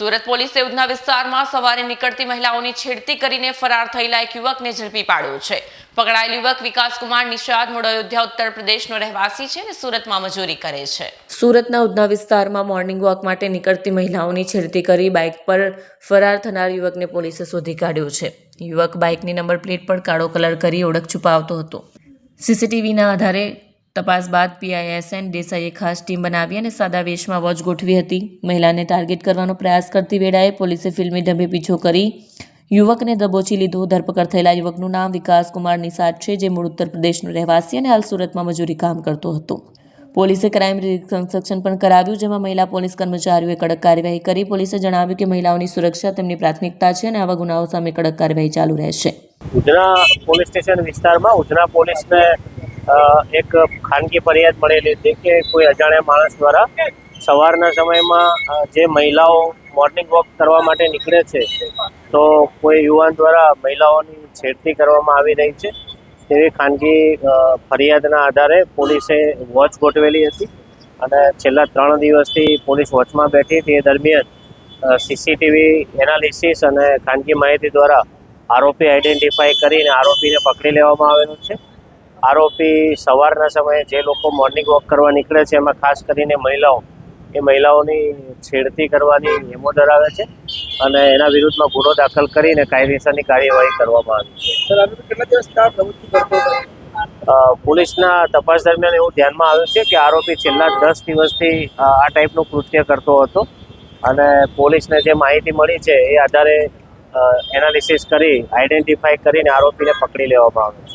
સુરત પોલીસે ઉધના વિસ્તારમાં સવારે નીકળતી મહિલાઓની છેડતી કરીને ફરાર થયેલા એક યુવકને ઝડપી પાડ્યો છે. પકડાયેલ યુવક વિકાસકુમાર નિષાદ મૂળ અયોધ્યા ઉત્તર પ્રદેશનો રહેવાસી છે અને સુરતમાં મજૂરી કરે છે. સુરતના ઉધના વિસ્તારમાં મોર્નિંગ વોક માટે નીકળતી મહિલાઓની છેડતી કરી બાઇક પર ફરાર થનાર યુવકને પોલીસે શોધી કાઢ્યો છે. યુવક બાઇકની નંબર પ્લેટ પર કાળો કલર કરી ઓળખ છુપાવતો હતો. સીસીટીવીના આધારે તપાસ બાદ PISN દેસાઈએ ખાસ ટીમ બનાવી અને સાદા વેશમાં વોચ ગોઠવી હતી. મહિલાને ટાર્ગેટ કરવાનો પ્રયાસ કરતી વેળાએ પોલીસે ફિલ્મી ઢબે પીછો કરી યુવકને દબોચી લીધો. ધરપકડ થયેલા યુવકનું નામ વિકાસકુમાર નિષાદ છે, જે મૂળ ઉત્તર પ્રદેશનો રહેવાસી અને હાલ સુરતમાં મજૂરી કામ કરતો હતો. પોલીસે ક્રાઇમ રિકન્સ્ટ્રક્શન પણ કરાવ્યું, જેમાં મહિલા પોલીસ કર્મચારીઓએ કડક કાર્યવાહી કરી. પોલીસે જણાવ્યું કે મહિલાઓની સુરક્ષા તેમની પ્રાથમિકતા છે અને આવા ગુનાઓ સામે કડક કાર્યવાહી ચાલુ રહેશે. ઉધના પોલીસ સ્ટેશન વિસ્તારમાં ઉધના પોલીસને એક ખાનગી ફરિયાદ મળેલી હતી કે કોઈ અજાણ્યા માણસ દ્વારા સવારના સમયમાં જે મહિલાઓ મોર્નિંગ વોક કરવા માટે નીકળે છે તો કોઈ યુવાન દ્વારા મહિલાઓની છેડતી કરવામાં આવી રહી છે તેવી ખાનગી ફરિયાદના આધારે પોલીસે વોચ ગોઠવેલી હતી અને છેલ્લા 3 દિવસથી પોલીસ વોચમાં બેઠી. તે દરમિયાન CCTV એનાલિસિસ અને ખાનગી માહિતી દ્વારા આરોપી આઈડેન્ટિફાઈ કરીને આરોપીને પકડી લેવામાં આવેલો છે. આરોપી સવારના સમયે જે લોકો મોર્નિંગ વોક કરવા નીકળે છે એમાં ખાસ કરીને મહિલાઓની છેડતી કરવાની નેમો ધરાવે છે અને એના વિરુદ્ધમાં ગુનો દાખલ કરીને કાયદેસરની કાર્યવાહી કરવામાં આવી છે. પોલીસના તપાસ દરમિયાન એવું ધ્યાનમાં આવ્યું છે કે આરોપી છેલ્લા 10 દિવસથી આ ટાઈપનું કૃત્ય કરતો હતો અને પોલીસને જે માહિતી મળી છે એ આધારે એનાલિસિસ કરી આઈડેન્ટિફાઈ કરીને આરોપીને પકડી લેવામાં આવ્યો છે.